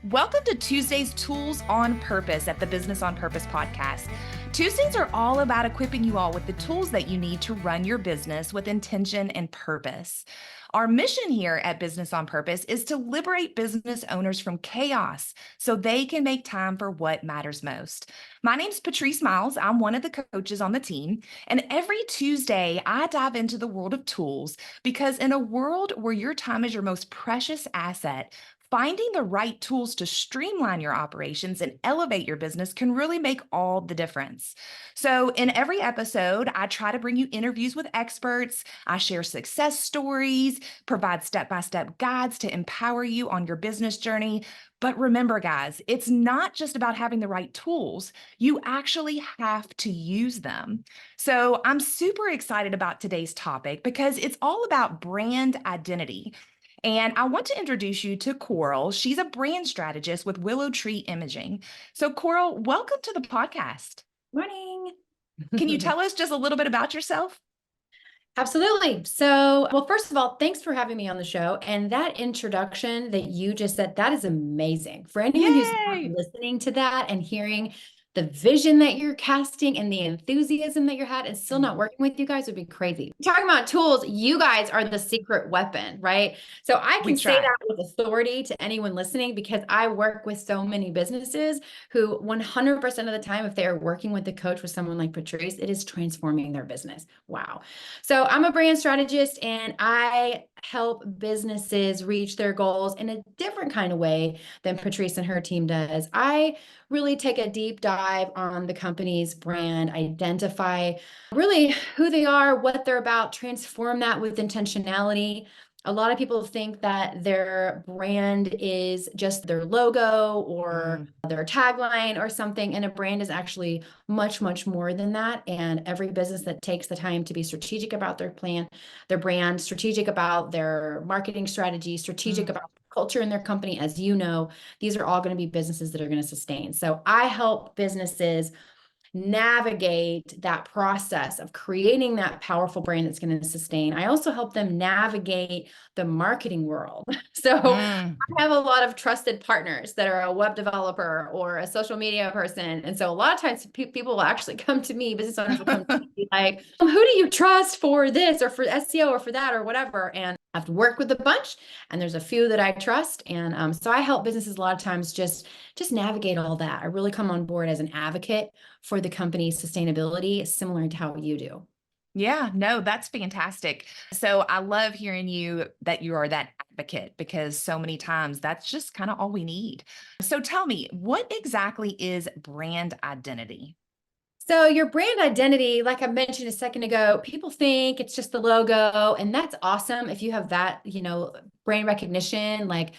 Welcome to Tuesday's Tools on Purpose at the Business on Purpose podcast. Tuesdays are all about equipping you all with the tools that you need to run your business with intention and purpose. Our mission here at Business on Purpose is to liberate business owners from chaos so they can make time for what matters most. My name's Patrice Miles. I'm one of the coaches on the team. And every Tuesday, I dive into the world of tools because in a world where your time is your most precious asset, finding the right tools to streamline your operations and elevate your business can really make all the difference. So, in every episode, I try to bring you interviews with experts. I share success stories, provide step by step guides to empower you on your business journey. But remember, guys, it's not just about having the right tools. You actually have to use them. So, I'm super excited about today's topic because it's all about brand identity. And I want to introduce you to Coral. She's a brand strategist with Willow Imaging. So, Coral, welcome to the podcast. Morning. Can you tell us just a little bit about yourself? Absolutely. So, well, first of all, thanks for having me on the show. And that introduction that you just said, that is amazing. For anyone who's not Yay! listening to that and hearing the vision that you're casting and the enthusiasm that you had and still not working with you guys would be crazy. Talking about tools, you guys are the secret weapon, right? So I We can say try. that with authority to anyone listening because I work with so many businesses who 100% of the time, if they are working with the coach with someone like Patrice, it is transforming their business. Wow. So I'm a brand strategist and I help businesses reach their goals in a different kind of way than Patrice and her team does. I really take a deep dive on the company's brand, identify really who they are, what they're about, transform that with intentionality. A lot of people think that their brand is just their logo or their tagline or something, and a brand is actually much, much more than that. And every business that takes the time to be strategic about their plan, their brand, strategic about their marketing strategy, strategic about culture in their company, as you know, these are all going to be businesses that are going to sustain. So I help businesses navigate that process of creating that powerful brand that's going to sustain. I also help them navigate the marketing world. So I have a lot of trusted partners that are a web developer or a social media person. And so a lot of times people will actually come to me, business owners will come to me like, who do you trust for this or for SEO or for that or whatever? And I have to work with a bunch and there's a few that I trust. And so I help businesses a lot of times just navigate all that. I really come on board as an advocate for the company's sustainability, similar to how you do. Yeah, no, that's fantastic. So I love hearing that you are that advocate because so many times that's just kind of all we need. So tell me, what exactly is brand identity? So your brand identity, like I mentioned a second ago, people think it's just the logo, and that's awesome if you have that, brand recognition, like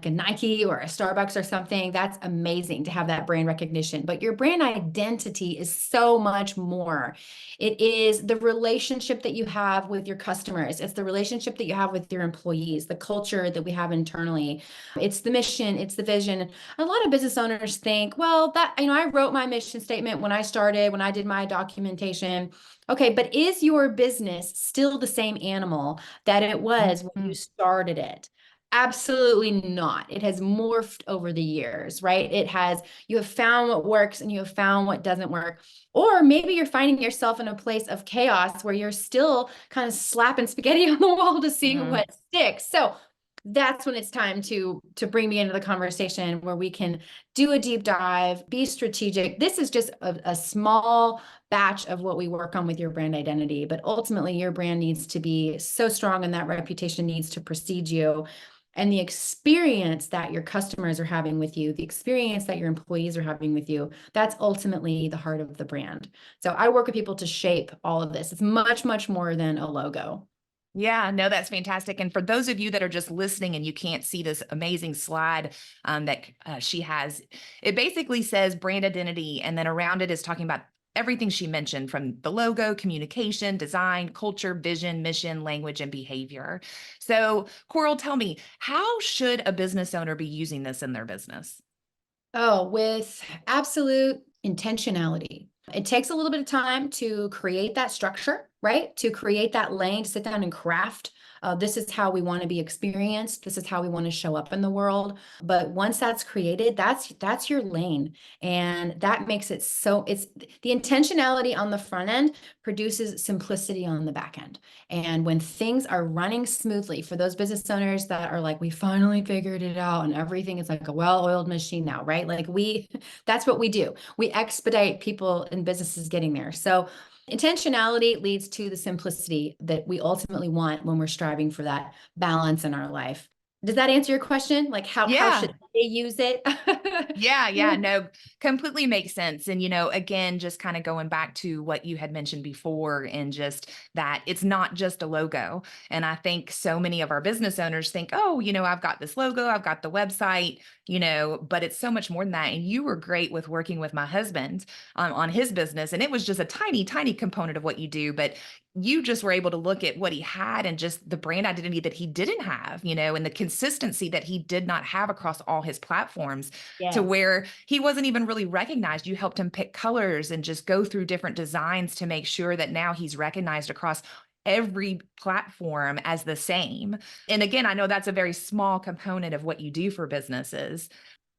a Nike or a Starbucks or something. That's amazing to have that brand recognition. But your brand identity is so much more. It is the relationship that you have with your customers. It's the relationship that you have with your employees, the culture that we have internally. It's the mission, it's the vision. A lot of business owners think, well, I wrote my mission statement when I started, when I did my documentation. Okay, but is your business still the same animal that it was when you started it? Absolutely not. It has morphed over the years, right? You have found what works and you have found what doesn't work. Or maybe you're finding yourself in a place of chaos where you're still kind of slapping spaghetti on the wall to see what sticks. So that's when it's time to bring me into the conversation where we can do a deep dive, be strategic. This is just a small batch of what we work on with your brand identity, but ultimately your brand needs to be so strong and that reputation needs to precede you. And the experience that your customers are having with you, the experience that your employees are having with you, that's ultimately the heart of the brand. So I work with people to shape all of this. It's much, much more than a logo. Yeah, no, that's fantastic. And for those of you that are just listening and you can't see this amazing slide that she has, it basically says brand identity. And then around it is talking about everything she mentioned from the logo, communication, design, culture, vision, mission, language, and behavior. So, Coral, tell me, how should a business owner be using this in their business? Oh, with absolute intentionality. It takes a little bit of time to create that structure, right? To create that lane, to sit down and craft This is how we want to be experienced. This is how we want to show up in the world. But once that's created, that's your lane. And that makes it so it's the intentionality on the front end produces simplicity on the back end. And when things are running smoothly for those business owners that are like, we finally figured it out and everything is like a well-oiled machine now, right? Like that's what we do. We expedite people and businesses getting there. So intentionality leads to the simplicity that we ultimately want when we're striving for that balance in our life. Does that answer your question? Like how Yeah. should they use it? Yeah, no, completely makes sense. And, again, just kind of going back to what you had mentioned before, and just that it's not just a logo. And I think so many of our business owners think, oh, I've got this logo, I've got the website, but it's so much more than that. And you were great with working with my husband on his business. And it was just a tiny, tiny component of what you do. But you just were able to look at what he had and just the brand identity that he didn't have, and the consistency that he did not have across all his platforms, to Yes. where he wasn't even really recognized. You helped him pick colors and just go through different designs to make sure that now he's recognized across every platform as the same. And again, I know that's a very small component of what you do for businesses.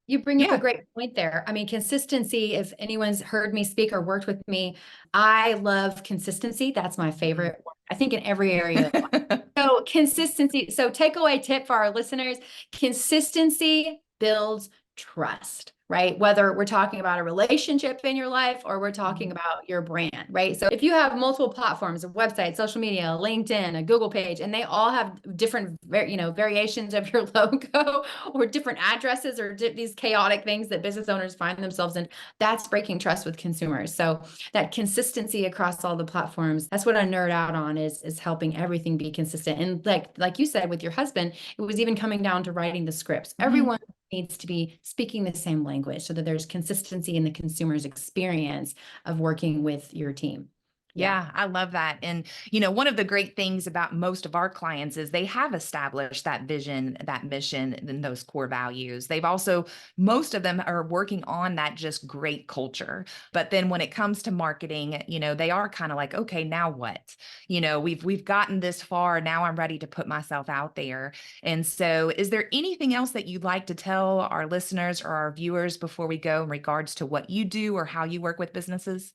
You bring up a Yeah. great point there. I mean, consistency, if anyone's heard me speak or worked with me, I love consistency. That's my Mhm. favorite one, I think, in every area of life. So consistency. So takeaway tip for our listeners, consistency builds trust, right? Whether we're talking about a relationship in your life or we're talking about your brand, right? So if you have multiple platforms, a website, social media, LinkedIn, a Google page, and they all have different, variations of your logo or different addresses or these chaotic things that business owners find themselves in, that's breaking trust with consumers. So that consistency across all the platforms, that's what I nerd out on, is helping everything be consistent. And like you said with your husband, it was even coming down to writing the scripts. Mhm. Everyone needs to be speaking the same language so that there's consistency in the consumer's experience of working with your team. Yeah. Yeah, I love that. And, one of the great things about most of our clients is they have established that vision, that mission, and those core values. They've also, most of them are working on that just great culture. But then when it comes to marketing, they are kind of like, okay, now what? We've gotten this far. Now I'm ready to put myself out there. And so, is there anything else that you'd like to tell our listeners or our viewers before we go in regards to what you do or how you work with businesses?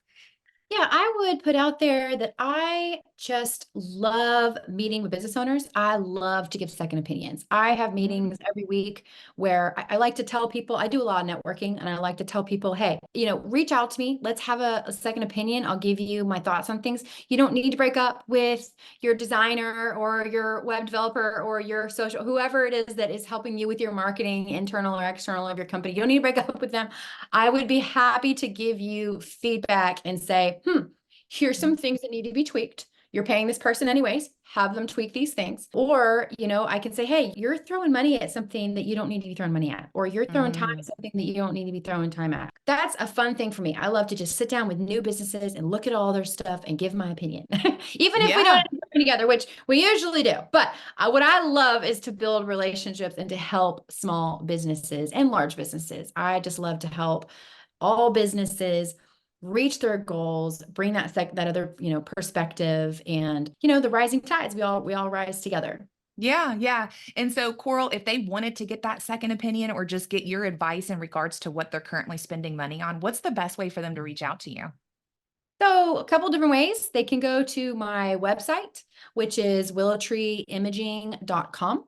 Yeah, I would put out there that I just love meeting with business owners. I love to give second opinions. I have Mhm. meetings every week where I like to tell people, I do a lot of networking, and I like to tell people, hey, reach out to me. Let's have a second opinion. I'll give you my thoughts on things. You don't need to break up with your designer or your web developer or your social, whoever it is that is helping you with your marketing, internal or external of your company. You don't need to break up with them. I would be happy to give you feedback and say, here's some things that need to be tweaked. You're paying this person anyways, have them tweak these things. Or, I can say, hey, you're throwing money at something that you don't need to be throwing money at, or you're throwing time at Mm. something that you don't need to be throwing time at. That's a fun thing for me. I love to just sit down with new businesses and look at all their stuff and give my opinion, even if we don't Yeah. end up working together, which we usually do. But what I love is to build relationships and to help small businesses and large businesses. I just love to help all businesses reach their goals, bring that other, perspective, and, the rising tides, we all rise together. Yeah, yeah. And so, Coral, if they wanted to get that second opinion or just get your advice in regards to what they're currently spending money on, what's the best way for them to reach out to you? So a couple different ways. They can go to my website, which is willowtreeimaging.com.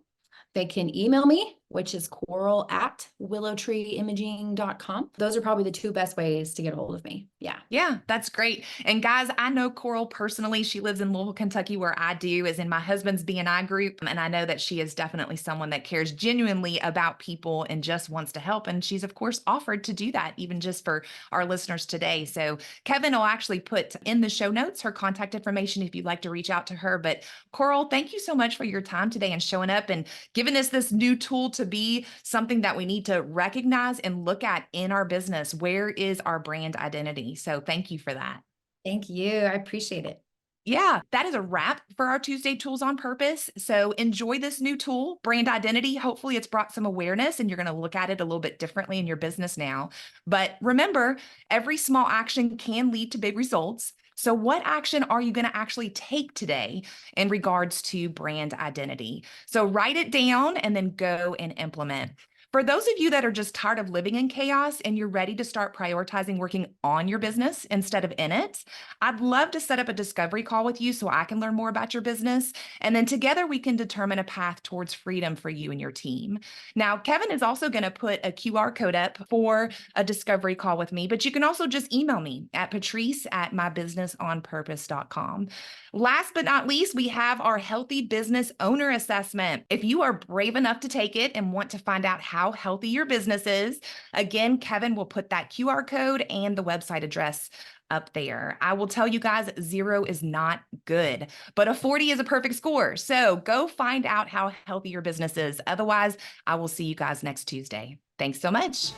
They can email me, which is coral@willowtreeimaging.com. Those are probably the two best ways to get a hold of me. Yeah. Yeah, that's great. And guys, I know Coral personally. She lives in Louisville, Kentucky, where I do, is in my husband's BNI group. And I know that she is definitely someone that cares genuinely about people and just wants to help. And she's, of course, offered to do that, even just for our listeners today. So Kevin will actually put in the show notes her contact information if you'd like to reach out to her. But Coral, thank you so much for your time today and showing up and giving us this new tool to be something that we need to recognize and look at in our business. Where is our brand identity? So thank you for that. Thank you. I appreciate it. Yeah, that is a wrap for our Tuesday Tools on Purpose. So enjoy this new tool, brand identity. Hopefully, it's brought some awareness and you're going to look at it a little bit differently in your business now. But remember, every small action can lead to big results. So, what action are you going to actually take today in regards to brand identity? So, write it down and then go and implement. For those of you that are just tired of living in chaos and you're ready to start prioritizing working on your business instead of in it, I'd love to set up a discovery call with you so I can learn more about your business. And then together we can determine a path towards freedom for you and your team. Now, Kevin is also going to put a QR code up for a discovery call with me, but you can also just email me at patrice@mybusinessonpurpose.com. Last but not least, we have our Healthy Business Owner Assessment. If you are brave enough to take it and want to find out how healthy your business is, again, Kevin will put that QR code and the website address up there. I will tell you guys, 0 is not good, but a 40 is a perfect score. So go find out how healthy your business is. Otherwise, I will see you guys next Tuesday. Thanks so much.